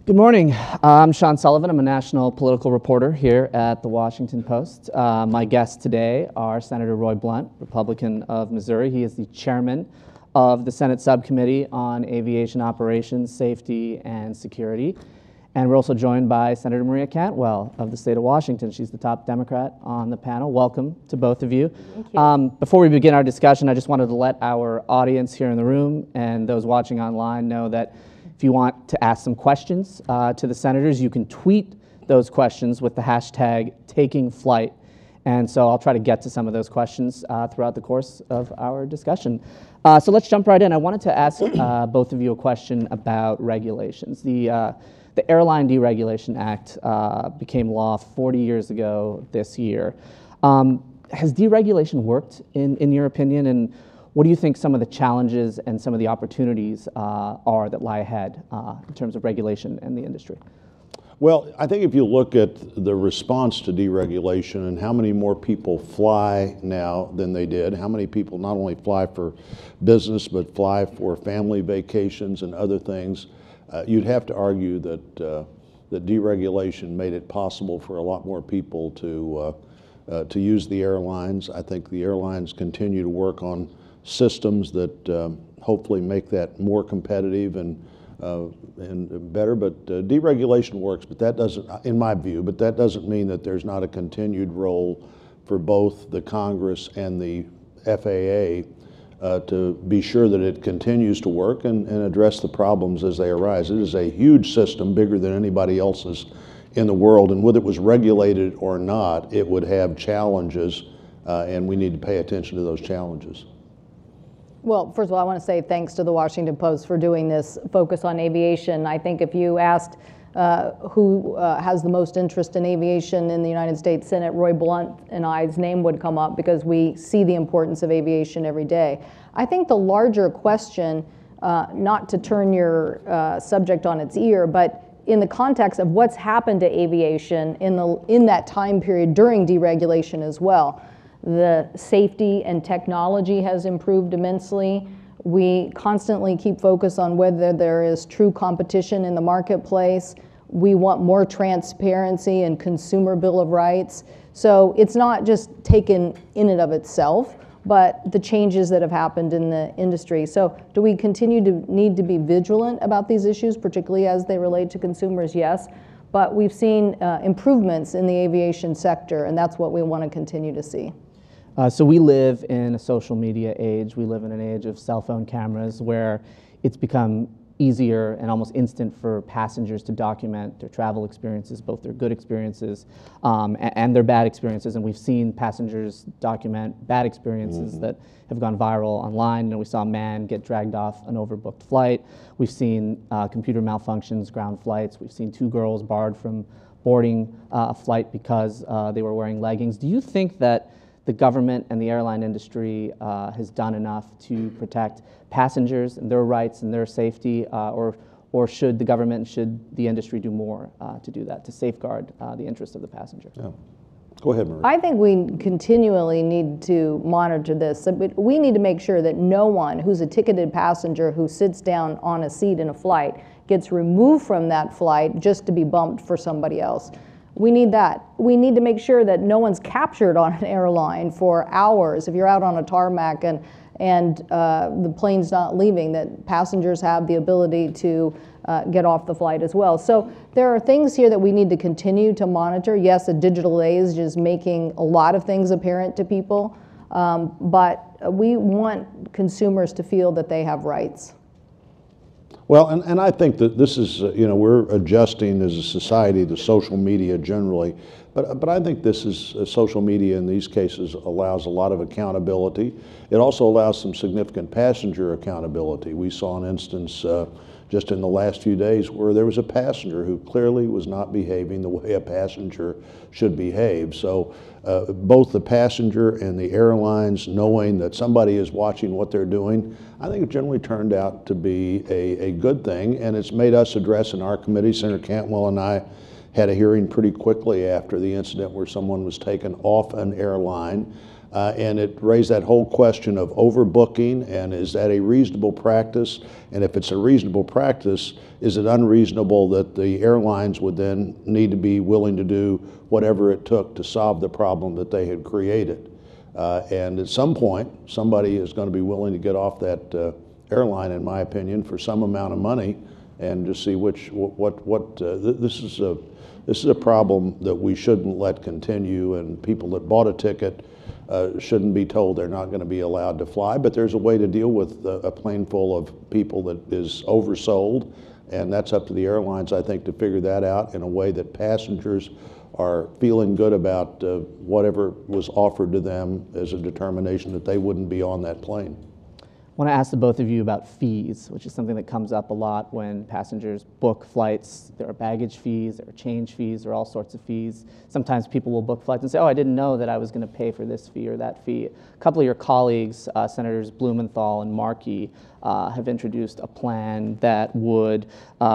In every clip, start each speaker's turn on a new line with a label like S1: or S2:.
S1: Good morning. I'm Sean Sullivan. I'm a national political reporter here at the Washington Post. My guests today are Senator Roy Blunt, Republican of Missouri. He is the chairman of the Senate Subcommittee on Aviation Operations, Safety, and Security. And we're also joined by Senator Maria Cantwell of the state of Washington. She's the top Democrat on the panel. Welcome to both of you.
S2: Thank you.
S1: Before we begin our discussion, I just wanted to let our audience here in the room and those watching online know that if you want to ask some questions to the senators, you can tweet those questions with the hashtag #TakingFlight. And so I'll try to get to some of those questions throughout the course of our discussion. So let's jump right in. I wanted to ask both of you a question about regulations. The Airline Deregulation Act became law 40 years ago this year. Has deregulation worked in your opinion? And what do you think some of the challenges and some of the opportunities are that lie ahead in terms of regulation in the industry?
S3: Well, I think if you look at the response to deregulation and how many more people fly now than they did, how many people not only fly for business but fly for family vacations and other things, you'd have to argue that that deregulation made it possible for a lot more people to use the airlines. I think the airlines continue to work on systems that hopefully make that more competitive and better. But deregulation works, but that doesn't, in my view, but that doesn't mean that there's not a continued role for both the Congress and the FAA to be sure that it continues to work and address the problems as they arise. It is a huge system, bigger than anybody else's in the world, and whether it was regulated or not, it would have challenges, and we need to pay attention to those challenges.
S2: Well, first of all, I want to say thanks to the Washington Post for doing this focus on aviation. I think if you asked who has the most interest in aviation in the United States Senate, Roy Blunt and I's name would come up because we see the importance of aviation every day. I think the larger question, not to turn your subject on its ear, but in the context of what's happened to aviation in that time period during deregulation as well. The safety and technology has improved immensely. We constantly keep focus on whether there is true competition in the marketplace. We want more transparency and consumer bill of rights. So it's not just taken in and of itself, but the changes that have happened in the industry. So do we continue to need to be vigilant about these issues, particularly as they relate to consumers? Yes. But we've seen improvements in the aviation sector, and that's what we want to continue to see.
S1: So we live in a social media age. We live in an age of cell phone cameras where it's become easier and almost instant for passengers to document their travel experiences, both their good experiences and their bad experiences. And we've seen passengers document bad experiences that have gone viral online. You know, we saw a man get dragged off an overbooked flight. We've seen computer malfunctions, ground flights. We've seen 2 girls barred from boarding a flight because they were wearing leggings. Do you think that the government and the airline industry has done enough to protect passengers and their rights and their safety, or should the government, should the industry do more to do that, to safeguard the interests of the passenger?
S3: Yeah. Go ahead, Maria.
S2: I think we continually need to monitor this. We need to make sure that no one who's a ticketed passenger who sits down on a seat in a flight gets removed from that flight just to be bumped for somebody else. We need that. We need to make sure that no one's captured on an airline for hours. If you're out on a tarmac and the plane's not leaving, that passengers have the ability to get off the flight as well. So there are things here that we need to continue to monitor. Yes, the digital age is making a lot of things apparent to people, but we want consumers to feel that they have rights.
S3: Well, and I think that this is, we're adjusting as a society to social media generally, but I think this is, social media in these cases allows a lot of accountability. It also allows some significant passenger accountability. We saw an instance just in the last few days where there was a passenger who clearly was not behaving the way a passenger should behave. So both the passenger and the airlines knowing that somebody is watching what they're doing, I think it generally turned out to be a good thing, and it's made us address in our committee. Senator Cantwell and I had a hearing pretty quickly after the incident where someone was taken off an airline And it raised that whole question of overbooking, and is that a reasonable practice? And if it's a reasonable practice, is it unreasonable that the airlines would then need to be willing to do whatever it took to solve the problem that they had created? And at some point, somebody is going to be willing to get off that airline, in my opinion, for some amount of money, and just see this is a problem that we shouldn't let continue, and people that bought a ticket shouldn't be told they're not going to be allowed to fly. But there's a way to deal with a plane full of people that is oversold, and that's up to the airlines, I think, to figure that out in a way that passengers are feeling good about whatever was offered to them as a determination that they wouldn't be on that plane.
S1: I want to ask the both of you about fees, which is something that comes up a lot when passengers book flights. There are baggage fees, there are change fees, there are all sorts of fees. Sometimes people will book flights and say, oh, I didn't know that I was going to pay for this fee or that fee. A couple of your colleagues, Senators Blumenthal and Markey, have introduced a plan that would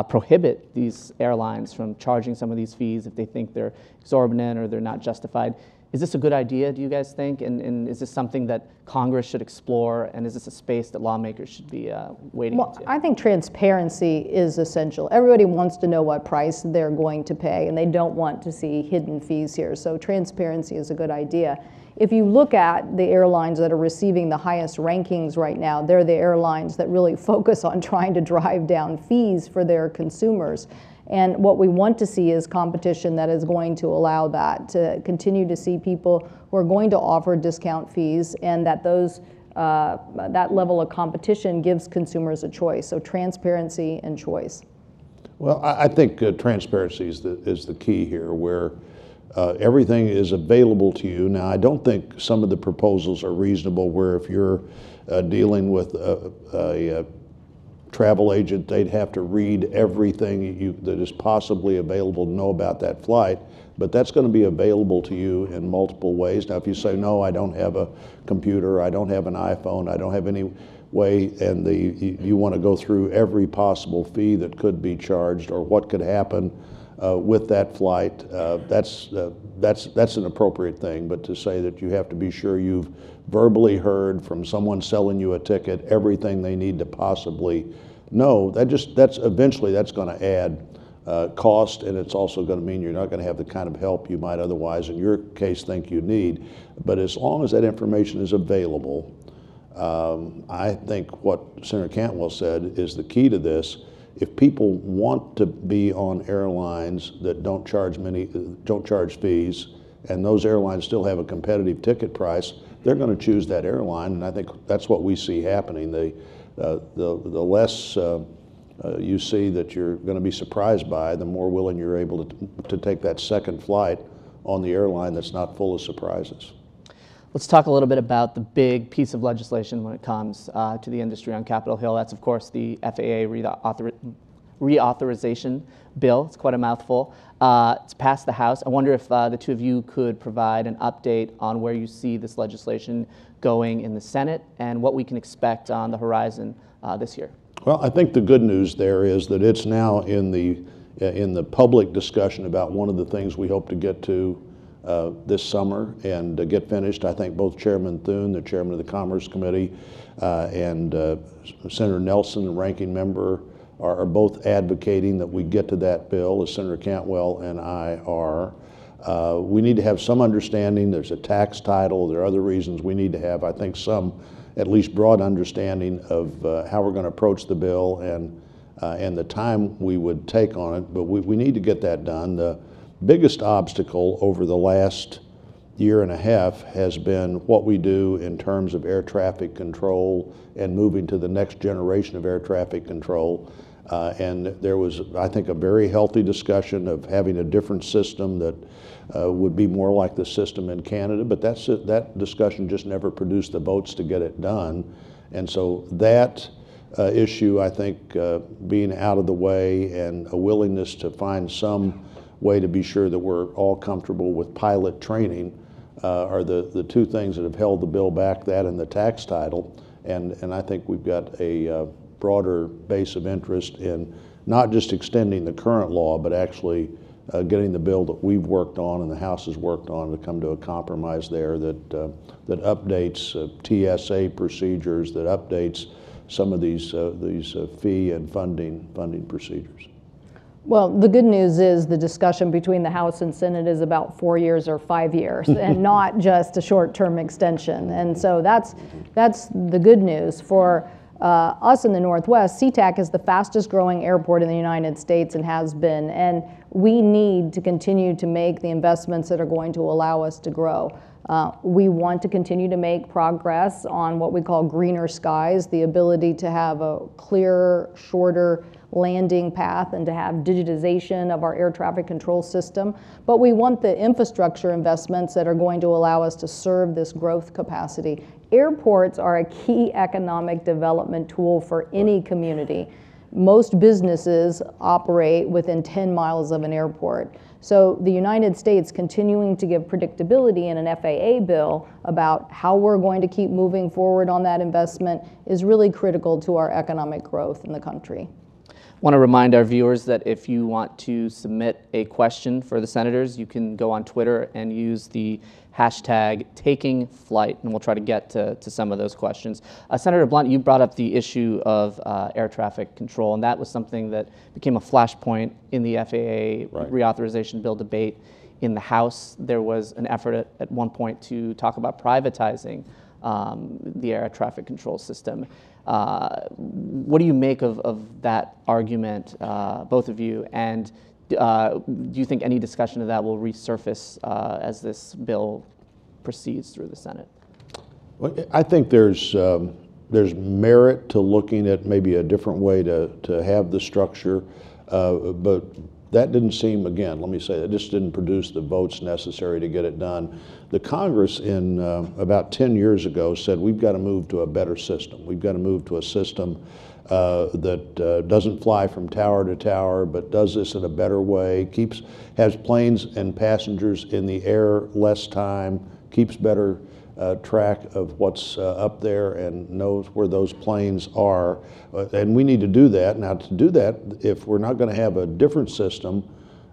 S1: prohibit these airlines from charging some of these fees if they think they're exorbitant or they're not justified. Is this a good idea, do you guys think? And is this something that Congress should explore? And is this a space that lawmakers should be wading into?
S2: I think transparency is essential. Everybody wants to know what price they're going to pay, and they don't want to see hidden fees here. So transparency is a good idea. If you look at the airlines that are receiving the highest rankings right now, they're the airlines that really focus on trying to drive down fees for their consumers. And what we want to see is competition that is going to allow that, to continue to see people who are going to offer discount fees, and that that level of competition gives consumers a choice. So transparency and choice.
S3: Well, I think transparency is the key here, where everything is available to you. Now, I don't think some of the proposals are reasonable, where if you're dealing with a travel agent, they'd have to read everything that is possibly available to know about that flight, but that's going to be available to you in multiple ways. Now, if you say, no, I don't have a computer, I don't have an iPhone, I don't have any way, and you want to go through every possible fee that could be charged or what could happen with that flight, that's an appropriate thing. But to say that you have to be sure you've verbally heard from someone selling you a ticket everything they need to possibly know, that's eventually going to add cost, and it's also going to mean you're not going to have the kind of help you might otherwise, in your case, think you need. But as long as that information is available, I think what Senator Cantwell said is the key to this. If people want to be on airlines that don't charge fees, and those airlines still have a competitive ticket price, they're going to choose that airline, and I think that's what we see happening. The less you see that you're going to be surprised by, the more willing you're able to take that second flight on the airline that's not full of surprises.
S1: Let's talk a little bit about the big piece of legislation when it comes to the industry on Capitol Hill. That's, of course, the FAA reauthorization bill. It's quite a mouthful. It's passed the House. I wonder if the two of you could provide an update on where you see this legislation going in the Senate and what we can expect on the horizon this year.
S3: Well, I think the good news there is that it's now in the public discussion about one of the things we hope to get to this summer and get finished. I think both Chairman Thune, the chairman of the Commerce Committee, and Senator Nelson, the ranking member, are both advocating that we get to that bill, as Senator Cantwell and I are. We need to have some understanding. There's a tax title. There are other reasons we need to have, I think, some at least broad understanding of how we're going to approach the bill and the time we would take on it. But we need to get that done. The biggest obstacle over the last year and a half has been what we do in terms of air traffic control and moving to the next generation of air traffic control. And there was, I think, a very healthy discussion of having a different system that would be more like the system in Canada, but that discussion just never produced the votes to get it done. And so that issue, I think, being out of the way and a willingness to find some way to be sure that we're all comfortable with pilot training are the two things that have held the bill back, that and the tax title. And I think we've got a broader base of interest in not just extending the current law, but actually getting the bill that we've worked on and the House has worked on to come to a compromise there that updates TSA procedures, that updates some of these fee and funding procedures.
S2: Well, the good news is the discussion between the House and Senate is about 4 years or 5 years and not just a short-term extension. And so that's the good news. For us in the Northwest, SeaTac is the fastest growing airport in the United States and has been. And we need to continue to make the investments that are going to allow us to grow. We want to continue to make progress on what we call greener skies, the ability to have a clearer, shorter landing path and to have digitization of our air traffic control system. But we want the infrastructure investments that are going to allow us to serve this growth capacity. Airports are a key economic development tool for any community. Most businesses operate within 10 miles of an airport. So the United States continuing to give predictability in an FAA bill about how we're going to keep moving forward on that investment is really critical to our economic growth in the country.
S1: I want to remind our viewers that if you want to submit a question for the senators, you can go on Twitter and use the hashtag #TakingFlight, and we'll try to get to some of those questions. Senator Blunt, you brought up the issue of air traffic control, and that was something that became a flashpoint in the FAA reauthorization bill debate in the House. There was an effort at one point to talk about privatizing the air traffic control system. What do you make of that argument, both of you, and do you think any discussion of that will resurface as this bill proceeds through the Senate?
S3: Well, I think there's merit to looking at maybe a different way to have the structure, but that didn't seem, again, let me say, that just didn't produce the votes necessary to get it done. The Congress in about 10 years ago said we've got to move to a better system. We've got to move to a system that doesn't fly from tower to tower, but does this in a better way, has planes and passengers in the air less time, keeps better track of what's up there and knows where those planes are. And we need to do that. Now, to do that, if we're not going to have a different system,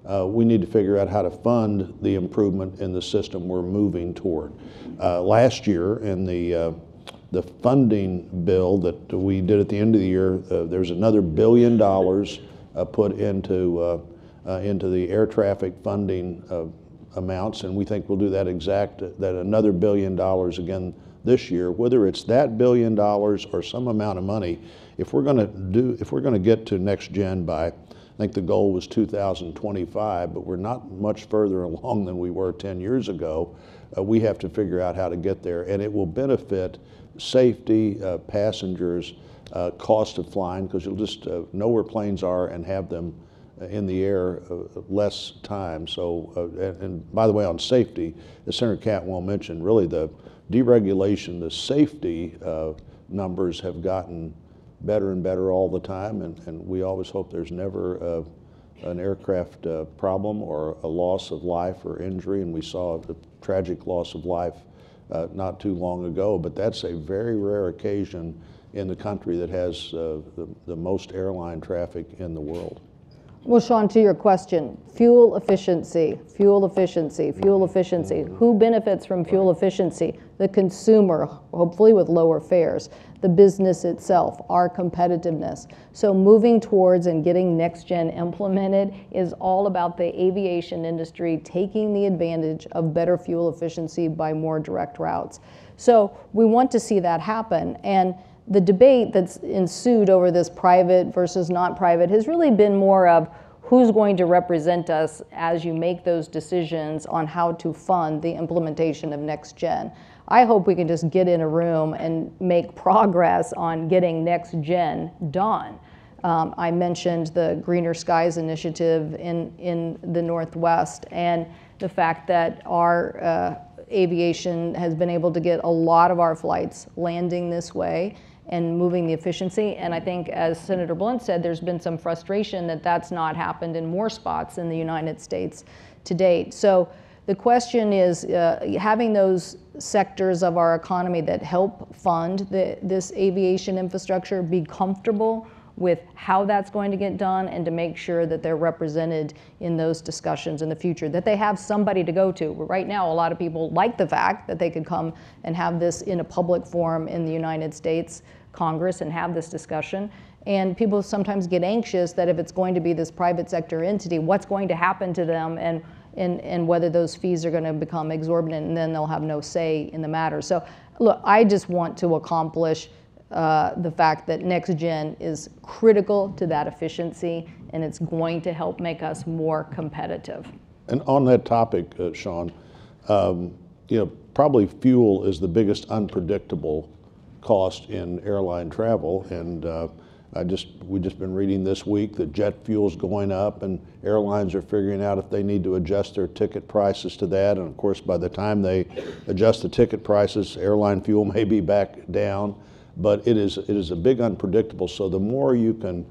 S3: we need to figure out how to fund the improvement in the system we're moving toward. Last year, in the funding bill that we did at the end of the year, there's another $1 billion put into the air traffic funding amounts, and we think we'll do that another $1 billion again this year. Whether it's that $1 billion or some amount of money, if we're going to get to next gen by, I think the goal was 2025, but we're not much further along than we were 10 years ago. We have to figure out how to get there, and it will benefit safety, passengers, cost of flying, because you'll just know where planes are and have them in the air less time. So, and by the way, on safety, as Senator Cantwell mentioned, really the deregulation, the safety numbers have gotten better and better all the time, and we always hope there's never an aircraft problem or a loss of life or injury, and we saw a tragic loss of life not too long ago, but that's a very rare occasion in the country that has the most airline traffic in the world.
S2: Well, Sean, to your question, fuel efficiency, fuel efficiency, fuel efficiency. Who benefits from fuel efficiency? The consumer, hopefully with lower fares. The business itself, our competitiveness. So moving towards and getting next gen implemented is all about the aviation industry taking the advantage of better fuel efficiency by more direct routes. So we want to see that happen. And the debate that's ensued over this private versus not private has really been more of who's going to represent us as you make those decisions on how to fund the implementation of next gen. I hope we can just get in a room and make progress on getting next gen done. I mentioned the Greener Skies initiative in the Northwest, and the fact that our aviation has been able to get a lot of our flights landing this way and moving the efficiency. And I think, as Senator Blunt said, there's been some frustration that that's not happened in more spots in the United States to date. So the question is, having those sectors of our economy that help fund this aviation infrastructure be comfortable with how that's going to get done and to make sure that they're represented in those discussions in the future, that they have somebody to go to. Right now, a lot of people like the fact that they could come and have this in a public forum in the United States Congress and have this discussion. And people sometimes get anxious that if it's going to be this private sector entity, what's going to happen to them, and whether those fees are going to become exorbitant, and then they'll have no say in the matter. So look, I just want to accomplish the fact that next gen is critical to that efficiency, and it's going to help make us more competitive.
S3: And on that topic, Sean, probably fuel is the biggest unpredictable cost in airline travel, and we've just been reading this week that jet fuel's going up, and airlines are figuring out if they need to adjust their ticket prices to that. And of course, by the time they adjust the ticket prices, airline fuel may be back down. But it is a big unpredictable. So the more you can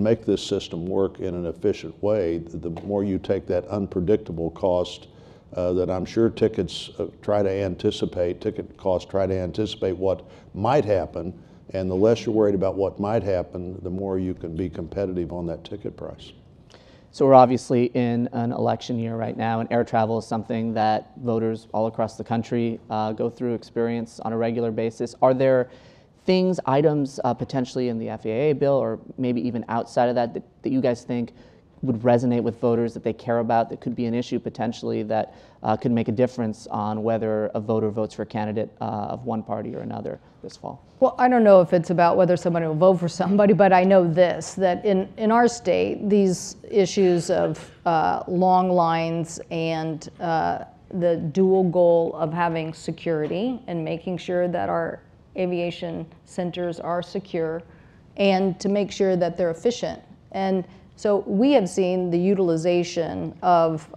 S3: make this system work in an efficient way, the more you take that unpredictable cost that I'm sure ticket costs try to anticipate what might happen. And the less you're worried about what might happen, the more you can be competitive on that ticket price.
S1: So we're obviously in an election year right now, and air travel is something that voters all across the country go through, experience on a regular basis. Are there things, items potentially in the FAA bill, or maybe even outside of that you guys think would resonate with voters, that they care about, that could be an issue potentially that could make a difference on whether a voter votes for a candidate of one party or another this fall?
S2: Well, I don't know if it's about whether somebody will vote for somebody, but I know this, that in our state, these issues of long lines and the dual goal of having security and making sure that our aviation centers are secure, and to make sure that they're efficient. And so we have seen the utilization of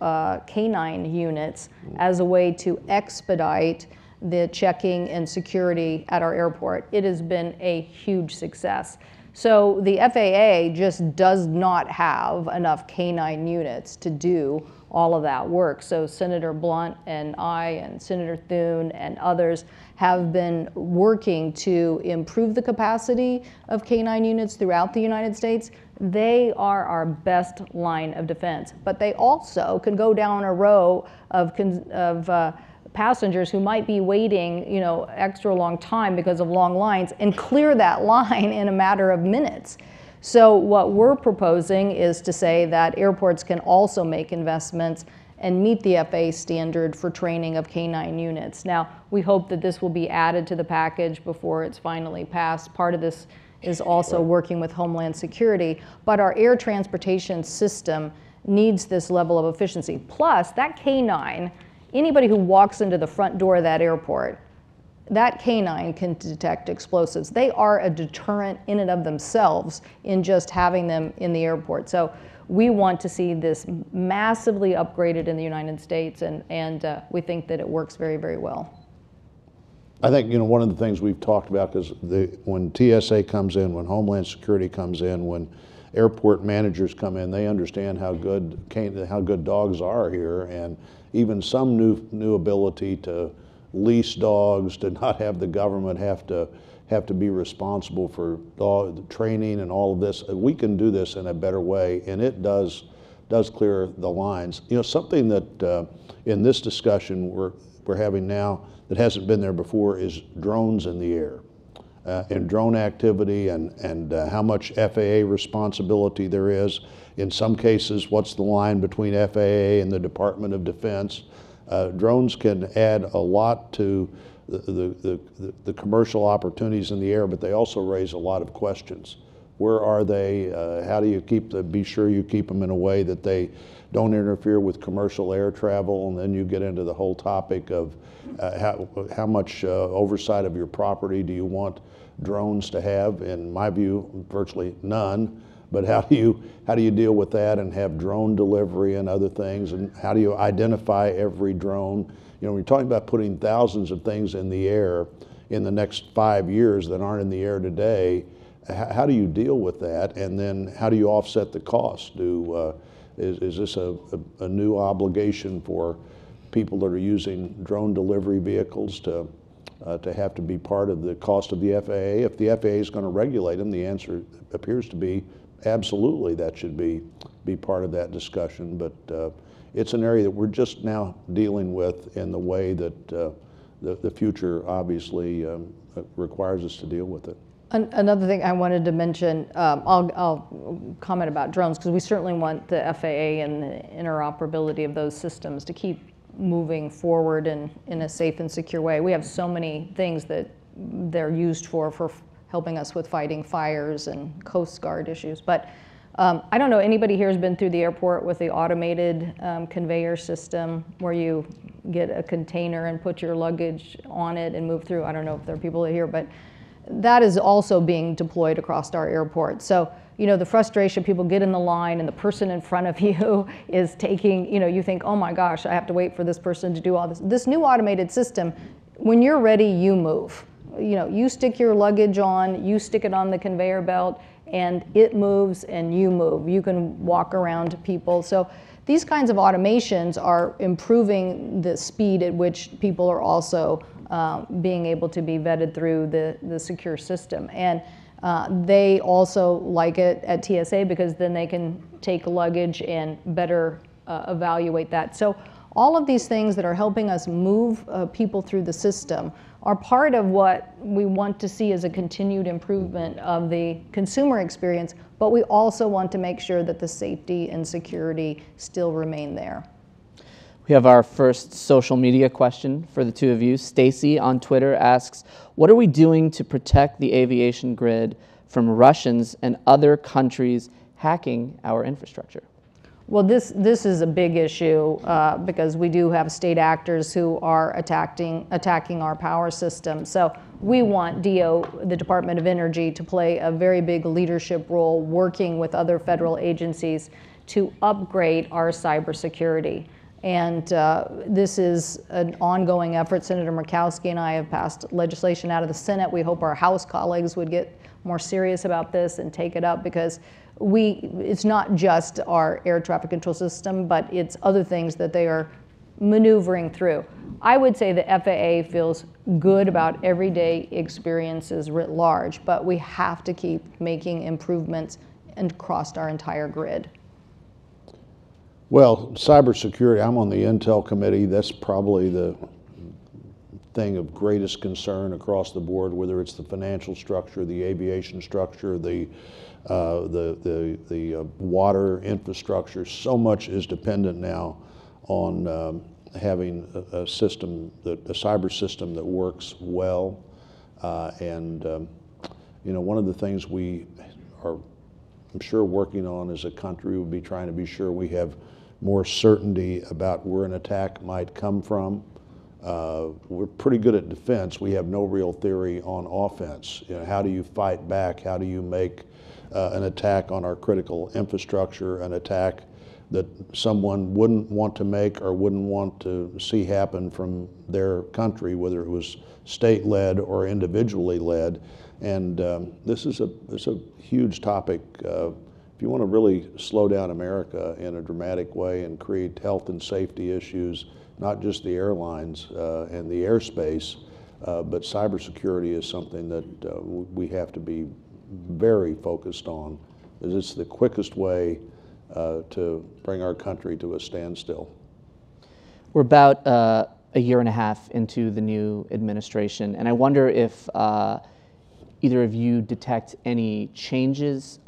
S2: canine units as a way to expedite the checking and security at our airport. It has been a huge success. So the FAA just does not have enough canine units to do all of that work. So Senator Blunt and I and Senator Thune and others have been working to improve the capacity of canine units throughout the United States. They are our best line of defense, but they also can go down a row of passengers who might be waiting, extra long time because of long lines, and clear that line in a matter of minutes. So what we're proposing is to say that airports can also make investments and meet the FAA standard for training of canine units. Now, we hope that this will be added to the package before it's finally passed. Part of this is also working with Homeland Security, but our air transportation system needs this level of efficiency. Plus, that canine, anybody who walks into the front door of that airport, that canine can detect explosives. They are a deterrent in and of themselves in just having them in the airport. So we want to see this massively upgraded in the United States, and we think that it works very, very well.
S3: I think, one of the things we've talked about, because when TSA comes in, when Homeland Security comes in, when airport managers come in, they understand how good dogs are here, and even some new ability to lease dogs, to not have the government have to be responsible for dog training and all of this. We can do this in a better way, and it does clear the lines. Something that in this discussion we're having now that hasn't been there before is drones in the air, and drone activity, and how much FAA responsibility there is. In some cases, what's the line between FAA and the Department of Defense? Drones can add a lot to the commercial opportunities in the air, but they also raise a lot of questions. Where are they? How do you be sure you keep them in a way that they don't interfere with commercial air travel? And then you get into the whole topic of how much oversight of your property do you want drones to have? In my view, virtually none. But how do you deal with that and have drone delivery and other things? And how do you identify every drone? When you're talking about putting thousands of things in the air in the next 5 years that aren't in the air today, how do you deal with that? And then how do you offset the cost? Is this a new obligation for people that are using drone delivery vehicles to to have to be part of the cost of the FAA. If the FAA is going to regulate them, the answer appears to be absolutely that should be part of that discussion. But it's an area that we're just now dealing with in the way that the future obviously requires us to deal with it.
S2: Another thing I wanted to mention, I'll comment about drones, because we certainly want the FAA and the interoperability of those systems to keep moving forward in a safe and secure way. We have so many things that they're used for helping us with fighting fires and Coast Guard issues. But I don't know, anybody here has been through the airport with the automated conveyor system where you get a container and put your luggage on it and move through? I don't know if there are people here, but that is also being deployed across our airport. So, you know, the frustration, people get in the line and the person in front of you is taking, you know, you think, oh my gosh, I have to wait for this person to do all this. This new automated system, when you're ready, you move. You know, you stick your luggage on, you stick it on the conveyor belt, and it moves and you move. You can walk around people. So these kinds of automations are improving the speed at which people are also being able to be vetted through the secure system. And they also like it at TSA because then they can take luggage and better evaluate that. So all of these things that are helping us move people through the system are part of what we want to see as a continued improvement of the consumer experience, but we also want to make sure that the safety and security still remain there.
S1: We have our first social media question for the two of you. Stacy on Twitter asks, what are we doing to protect the aviation grid from Russians and other countries hacking our infrastructure?
S2: Well, this is a big issue because we do have state actors who are attacking our power system. So we want the Department of Energy, to play a very big leadership role working with other federal agencies to upgrade our cybersecurity. And this is an ongoing effort. Senator Murkowski and I have passed legislation out of the Senate. We hope our House colleagues would get more serious about this and take it up, because it's not just our air traffic control system, but it's other things that they are maneuvering through. I would say the FAA feels good about everyday experiences writ large, but we have to keep making improvements across our entire grid.
S3: Well, cybersecurity, I'm on the Intel committee. That's probably the thing of greatest concern across the board, whether it's the financial structure, the aviation structure, the water infrastructure. So much is dependent now on having a system, a cyber system that works well. You know, one of the things we are, I'm sure, working on as a country would be trying to be sure we have more certainty about where an attack might come from. We're pretty good at defense. We have no real theory on offense. You know, how do you fight back? How do you make an attack on our critical infrastructure, an attack that someone wouldn't want to make or wouldn't want to see happen from their country, whether it was state-led or individually led? And this is a huge topic. If you want to really slow down America in a dramatic way and create health and safety issues, not just the airlines and the airspace, but cybersecurity is something that we have to be very focused on, because it's the quickest way to bring our country to a standstill.
S1: We're about a year and a half into the new administration, and I wonder if either of you detect any changes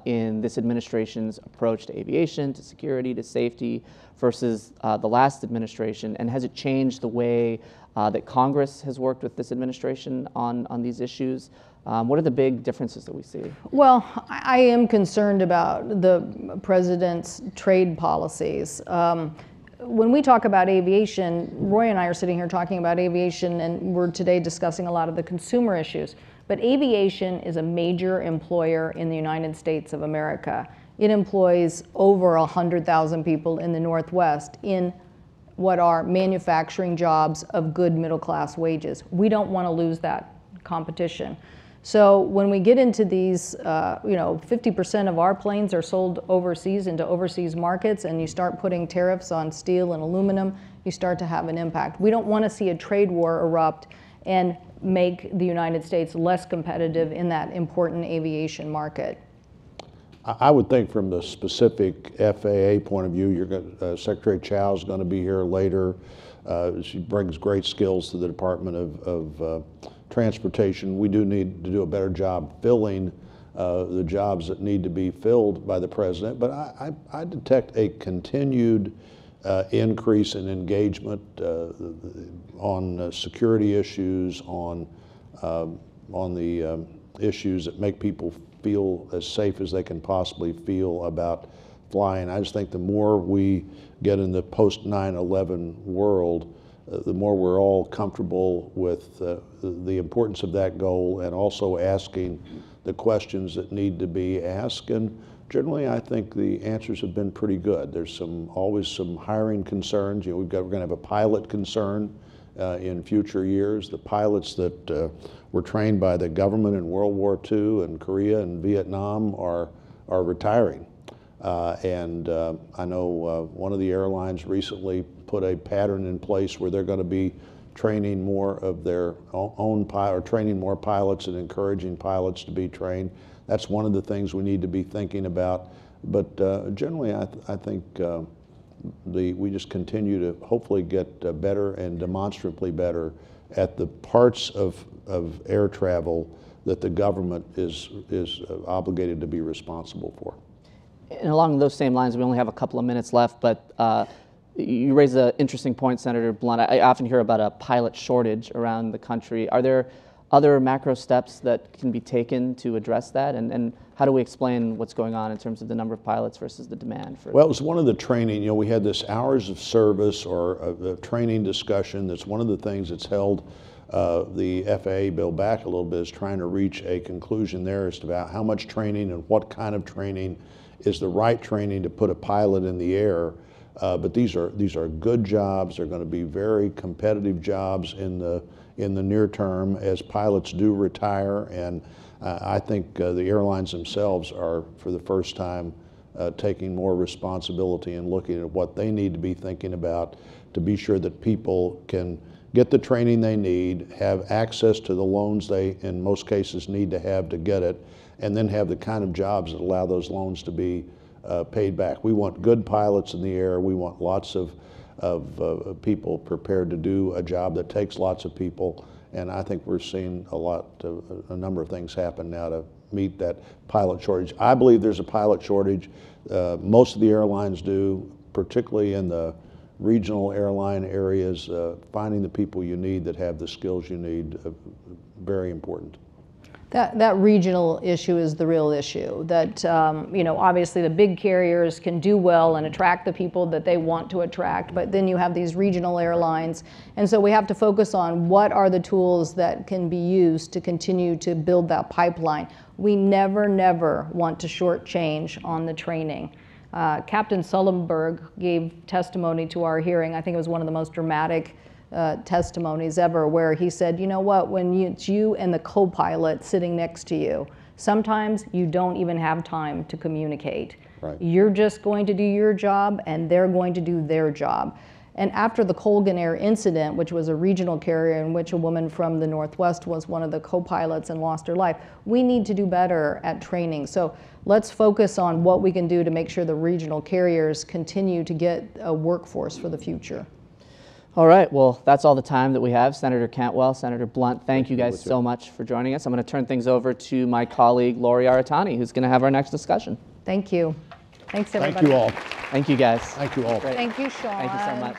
S1: in this administration's approach to aviation, to security, to safety versus the last administration, and has it changed the way that Congress has worked with this administration on these issues? What are the big differences that we see? Well,
S2: I am concerned about the president's trade policies. When we talk about aviation, Roy and I are sitting here talking about aviation, and we're today discussing a lot of the consumer issues. But aviation is a major employer in the United States of America. It employs over 100,000 people in the Northwest in what are manufacturing jobs of good middle-class wages. We don't want to lose that competition. So when we get into these, 50% of our planes are sold overseas into overseas markets, and you start putting tariffs on steel and aluminum, you start to have an impact. We don't want to see a trade war erupt and make the United States less competitive in that important aviation market?
S3: I would think from the specific FAA point of view, Secretary Chow is going to be here later. She brings great skills to the Department of Transportation. We do need to do a better job filling the jobs that need to be filled by the President. But I detect a continued increase in engagement on security issues, on the issues that make people feel as safe as they can possibly feel about flying. I just think the more we get in the post 9/11 world, the more we're all comfortable with the importance of that goal, and also asking the questions that need to be asked. And generally, I think the answers have been pretty good. There's always some hiring concerns. We're going to have a pilot concern in future years. The pilots that were trained by the government in World War II and Korea and Vietnam are retiring. I know one of the airlines recently put a pattern in place where they're going to be training more of their own training more pilots and encouraging pilots to be trained. That's one of the things we need to be thinking about. But generally, I think we just continue to hopefully get better and demonstrably better at the parts of air travel that the government is obligated to be responsible for.
S1: And along those same lines, we only have a couple of minutes left, but you raise an interesting point, Senator Blunt. I often hear about a pilot shortage around the country. Are there other macro steps that can be taken to address that? And how do we explain what's going on in terms of the number of pilots versus the demand for?
S3: Well, it was one of the training, we had this hours of service or a training discussion. That's one of the things that's held the FAA bill back a little bit, is trying to reach a conclusion there as to about how much training and what kind of training is the right training to put a pilot in the air. But these are good jobs. They're going to be very competitive jobs in the near term as pilots do retire. And I think the airlines themselves are, for the first time, taking more responsibility and looking at what they need to be thinking about to be sure that people can get the training they need, have access to the loans they, in most cases, need to have to get it, and then have the kind of jobs that allow those loans to be paid back. We want good pilots in the air. We want lots of people prepared to do a job that takes lots of people. And I think we're seeing a number of things happen now to meet that pilot shortage. I believe there's a pilot shortage. Most of the airlines do, particularly in the regional airline areas. Finding the people you need that have the skills you need, very important.
S2: That regional issue is the real issue. That obviously the big carriers can do well and attract the people that they want to attract, but then you have these regional airlines, and so we have to focus on what are the tools that can be used to continue to build that pipeline. We never want to shortchange on the training. Captain Sullenberg gave testimony to our hearing. I think it was one of the most dramatic testimonies ever, where he said, you know what, when it's you and the co-pilot sitting next to you, sometimes you don't even have time to communicate.
S3: Right.
S2: You're just going to do your job and they're going to do their job. And after the Colgan Air incident, which was a regional carrier in which a woman from the Northwest was one of the co-pilots and lost her life, we need to do better at training. So let's focus on what we can do to make sure the regional carriers continue to get a workforce for the future.
S1: All right, well, that's all the time that we have. Senator Cantwell, Senator Blunt, thank you guys so much for joining us. I'm going to turn things over to my colleague, Lori Aratani, who's going to have our next discussion.
S2: Thank you. Thanks, everybody.
S3: Thank you all.
S1: Thank you, guys.
S3: Thank you all.
S2: Thank you, Sean.
S1: Thank you so much.